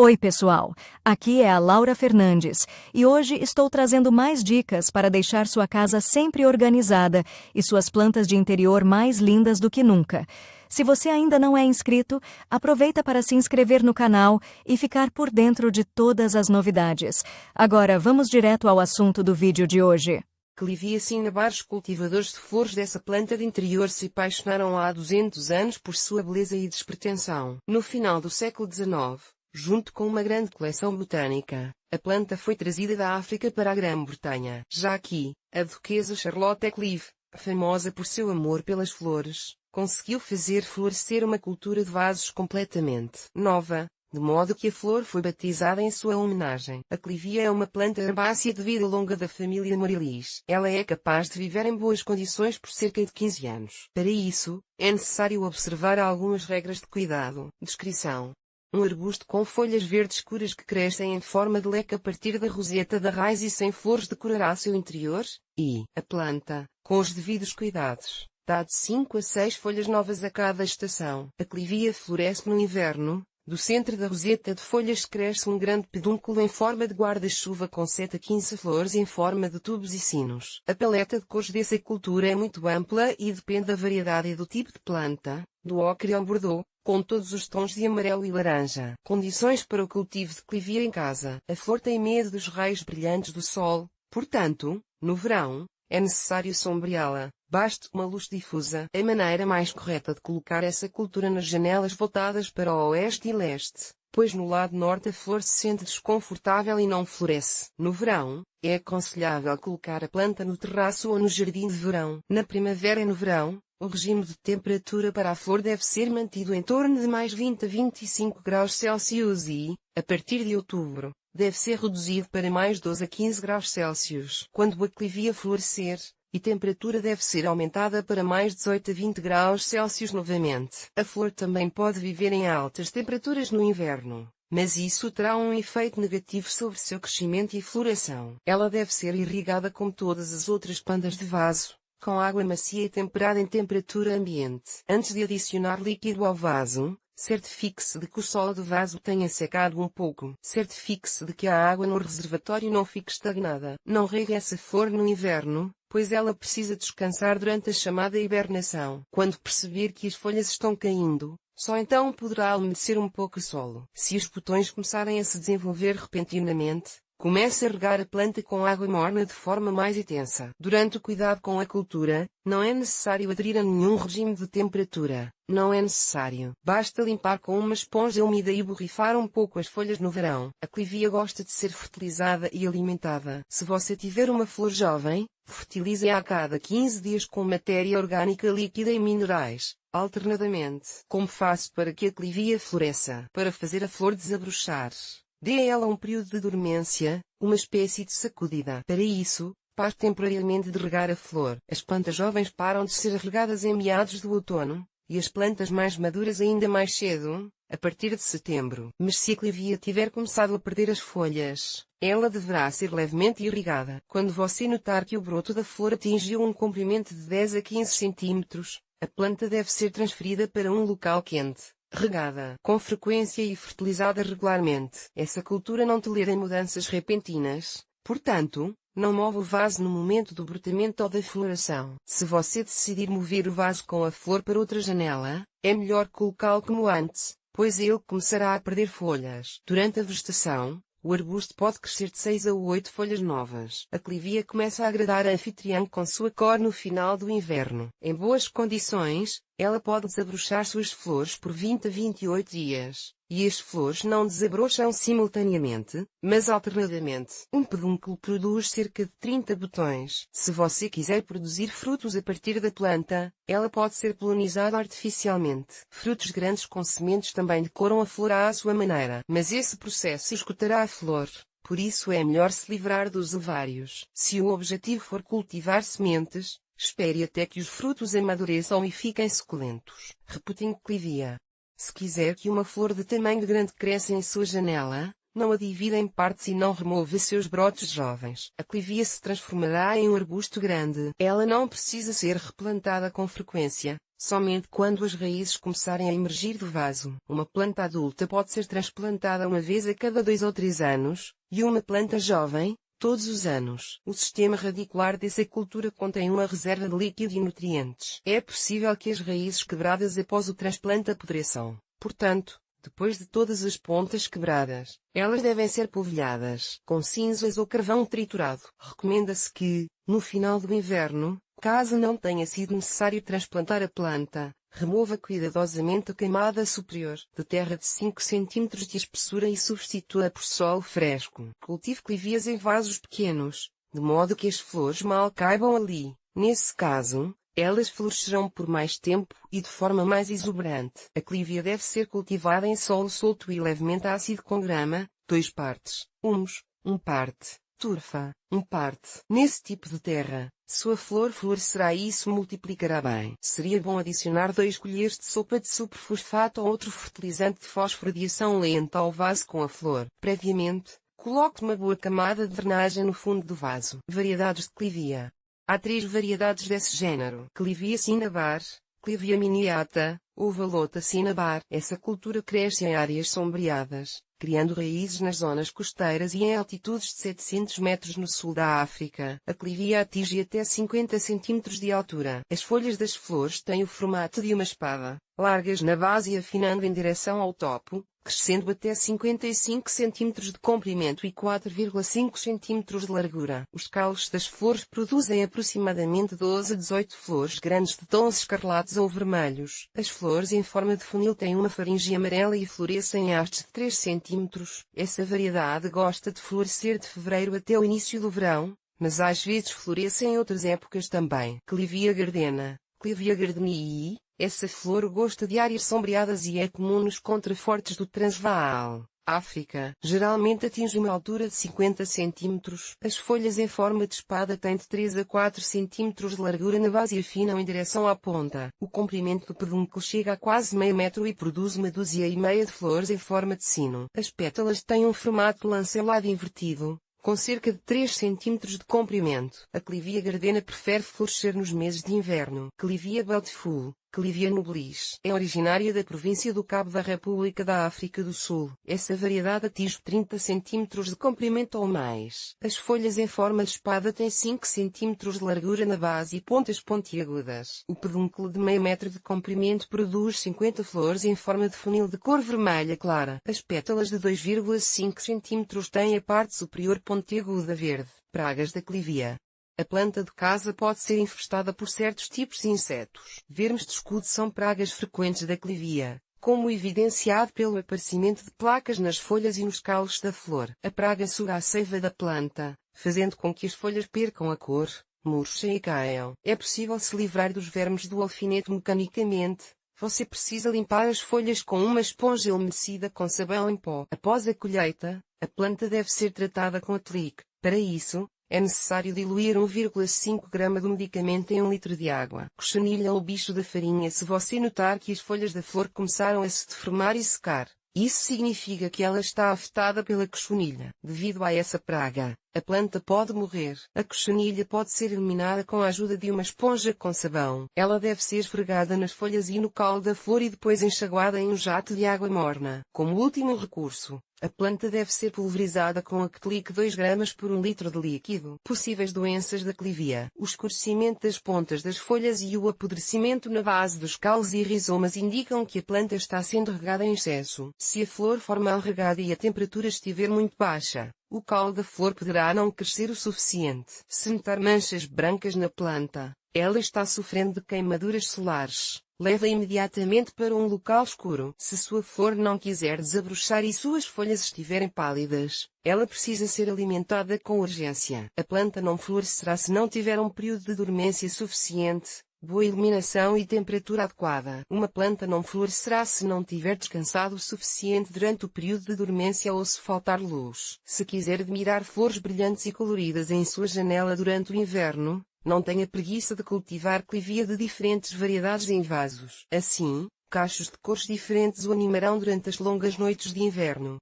Oi, pessoal! Aqui é a Laura Fernandes e hoje estou trazendo mais dicas para deixar sua casa sempre organizada e suas plantas de interior mais lindas do que nunca. Se você ainda não é inscrito, aproveita para se inscrever no canal e ficar por dentro de todas as novidades. Agora, vamos direto ao assunto do vídeo de hoje. Clivia cinnabar. Os cultivadores de flores dessa planta de interior se apaixonaram há 200 anos por sua beleza e despertensão. No final do século XIX, junto com uma grande coleção botânica, a planta foi trazida da África para a Grã-Bretanha. Já aqui, a duquesa Charlotte Clive, famosa por seu amor pelas flores, conseguiu fazer florescer uma cultura de vasos completamente nova, de modo que a flor foi batizada em sua homenagem. A clivia é uma planta herbácea de vida longa da família Marilis. Ela é capaz de viver em boas condições por cerca de 15 anos. Para isso, é necessário observar algumas regras de cuidado. Descrição: um arbusto com folhas verdes escuras que crescem em forma de leque a partir da roseta da raiz e sem flores decorará seu interior, e a planta, com os devidos cuidados, dá de 5 a 6 folhas novas a cada estação. A clivia floresce no inverno. Do centro da roseta de folhas cresce um grande pedúnculo em forma de guarda-chuva com 7 a 15 flores em forma de tubos e sinos. A paleta de cores dessa cultura é muito ampla e depende da variedade e do tipo de planta, do ocre ao bordô, com todos os tons de amarelo e laranja. Condições para o cultivo de clivia em casa. A flor tem medo dos raios brilhantes do sol, portanto, no verão, é necessário sombreá-la. Baste uma luz difusa. A maneira mais correta de colocar essa cultura nas janelas voltadas para o oeste e leste, pois no lado norte a flor se sente desconfortável e não floresce. No verão, é aconselhável colocar a planta no terraço ou no jardim de verão. Na primavera e no verão, o regime de temperatura para a flor deve ser mantido em torno de mais 20 a 25 graus Celsius e, a partir de outubro, deve ser reduzido para mais 12 a 15 graus Celsius. Quando a clivia florescer, a temperatura deve ser aumentada para mais 18 a 20 graus Celsius novamente. A flor também pode viver em altas temperaturas no inverno, mas isso terá um efeito negativo sobre seu crescimento e floração. Ela deve ser irrigada como todas as outras plantas de vaso, com água macia e temperada em temperatura ambiente. Antes de adicionar líquido ao vaso, certifique-se de que o solo do vaso tenha secado um pouco. Certifique-se de que a água no reservatório não fique estagnada. Não regue essa flor no inverno, pois ela precisa descansar durante a chamada hibernação. Quando perceber que as folhas estão caindo, só então poderá umedecer um pouco o solo. Se os botões começarem a se desenvolver repentinamente, comece a regar a planta com água morna de forma mais intensa. Durante o cuidado com a cultura, não é necessário aderir a nenhum regime de temperatura. Não é necessário. Basta limpar com uma esponja úmida e borrifar um pouco as folhas no verão. A clivia gosta de ser fertilizada e alimentada. Se você tiver uma flor jovem, fertilize-a a cada 15 dias com matéria orgânica líquida e minerais, alternadamente. Como faço para que a clivia floresça? Para fazer a flor desabrochar, dê a ela um período de dormência, uma espécie de sacudida. Para isso, pare temporariamente de regar a flor. As plantas jovens param de ser regadas em meados do outono, e as plantas mais maduras ainda mais cedo, a partir de setembro. Mas se a clivia tiver começado a perder as folhas, ela deverá ser levemente irrigada. Quando você notar que o broto da flor atingiu um comprimento de 10 a 15 centímetros, a planta deve ser transferida para um local quente, regada com frequência e fertilizada regularmente. Essa cultura não tolera mudanças repentinas, portanto, não mova o vaso no momento do brotamento ou da floração. Se você decidir mover o vaso com a flor para outra janela, é melhor colocá-lo como antes, pois ele começará a perder folhas. Durante a vegetação, o arbusto pode crescer de 6 a 8 folhas novas. A clivia começa a agradar a anfitriã com sua cor no final do inverno. Em boas condições, ela pode desabrochar suas flores por 20 a 28 dias. E as flores não desabrocham simultaneamente, mas alternadamente. Um pedúnculo produz cerca de 30 botões. Se você quiser produzir frutos a partir da planta, ela pode ser polinizada artificialmente. Frutos grandes com sementes também decoram a flor à sua maneira, mas esse processo esgotará a flor. Por isso é melhor se livrar dos ovários. Se o objetivo for cultivar sementes, espere até que os frutos amadureçam e fiquem suculentos. Reputing clivia. Se quiser que uma flor de tamanho grande cresça em sua janela, não a divida em partes e não remova seus brotos jovens. A clivia se transformará em um arbusto grande. Ela não precisa ser replantada com frequência. somente quando as raízes começarem a emergir do vaso. Uma planta adulta pode ser transplantada uma vez a cada 2 ou 3 anos, e uma planta jovem, todos os anos. O sistema radicular dessa cultura contém uma reserva de líquido e nutrientes. É possível que as raízes quebradas após o transplante apodreçam. Portanto, depois de todas as pontas quebradas, elas devem ser polvilhadas com cinzas ou carvão triturado. Recomenda-se que, no final do inverno, caso não tenha sido necessário transplantar a planta, remova cuidadosamente a camada superior de terra de 5 cm de espessura e substitua-a por solo fresco. Cultive clivias em vasos pequenos, de modo que as flores mal caibam ali. Nesse caso, elas florescerão por mais tempo e de forma mais exuberante. A clivia deve ser cultivada em solo solto e levemente ácido com grama, 2 partes, humus, 1 parte, turfa, 1 parte. Nesse tipo de terra, sua flor florescerá e isso multiplicará bem. Seria bom adicionar 2 colheres de sopa de superfosfato ou outro fertilizante de fosforilação lenta ao vaso com a flor. Previamente, coloque uma boa camada de drenagem no fundo do vaso. Variedades de clivia. Há 3 variedades desse género: Clivia cinnabar, Clivia miniata, Ovalota cinnabar. Essa cultura cresce em áreas sombreadas, criando raízes nas zonas costeiras e em altitudes de 700 metros no sul da África. A clivia atinge até 50 cm de altura. As folhas das flores têm o formato de uma espada, largas na base e afinando em direção ao topo, crescendo até 55 cm de comprimento e 4,5 cm de largura. Os caules das flores produzem aproximadamente 12 a 18 flores grandes de tons escarlates ou vermelhos. As flores em forma de funil têm uma faringe amarela e florescem em hastes de 3 cm. Essa variedade gosta de florescer de fevereiro até o início do verão, mas às vezes floresce em outras épocas também. Clivia gardena, Clivia gardenii. Essa flor gosta de áreas sombreadas e é comum nos contrafortes do Transvaal, África. Geralmente atinge uma altura de 50 cm. As folhas em forma de espada têm de 3 a 4 cm de largura na base e afinam em direção à ponta. O comprimento do pedúnculo chega a quase meio metro e produz uma dúzia e meia de flores em forma de sino. As pétalas têm um formato lanceolado invertido, com cerca de 3 cm de comprimento. A Clivia gardena prefere florescer nos meses de inverno. Clivia Bountiful, Clivia nobilis, é originária da província do Cabo da República da África do Sul. Essa variedade atinge 30 cm de comprimento ou mais. As folhas em forma de espada têm 5 cm de largura na base e pontas pontiagudas. O pedúnculo de meio metro de comprimento produz 50 flores em forma de funil de cor vermelha clara. As pétalas de 2,5 cm têm a parte superior pontiaguda verde. Pragas da clivia. A planta de casa pode ser infestada por certos tipos de insetos. Vermes de escudo são pragas frequentes da clivia, como evidenciado pelo aparecimento de placas nas folhas e nos caules da flor. A praga suga a seiva da planta, fazendo com que as folhas percam a cor, murchem e caiam. É possível se livrar dos vermes do alfinete mecanicamente. Você precisa limpar as folhas com uma esponja umedecida com sabão em pó. Após a colheita, a planta deve ser tratada com atelique. Para isso, é necessário diluir 1,5 grama do medicamento em 1 litro de água. Cochonilha ou bicho da farinha. Se você notar que as folhas da flor começaram a se deformar e secar, isso significa que ela está afetada pela cochonilha. Devido a essa praga, a planta pode morrer. A cochonilha pode ser eliminada com a ajuda de uma esponja com sabão. Ela deve ser esfregada nas folhas e no caule da flor e depois enxaguada em um jato de água morna. Como último recurso, a planta deve ser pulverizada com actelique 2 gramas por 1 litro de líquido. Possíveis doenças da clivia. O escurecimento das pontas das folhas e o apodrecimento na base dos caules e rizomas indicam que a planta está sendo regada em excesso. Se a flor for mal regada e a temperatura estiver muito baixa, o caule da flor poderá não crescer o suficiente. Se notar manchas brancas na planta, ela está sofrendo de queimaduras solares. Leve-a imediatamente para um local escuro. Se sua flor não quiser desabrochar e suas folhas estiverem pálidas, ela precisa ser alimentada com urgência. A planta não florescerá se não tiver um período de dormência suficiente, boa iluminação e temperatura adequada. Uma planta não florescerá se não tiver descansado o suficiente durante o período de dormência ou se faltar luz. Se quiser admirar flores brilhantes e coloridas em sua janela durante o inverno, não tenha preguiça de cultivar clivia de diferentes variedades em vasos. Assim, cachos de cores diferentes o animarão durante as longas noites de inverno.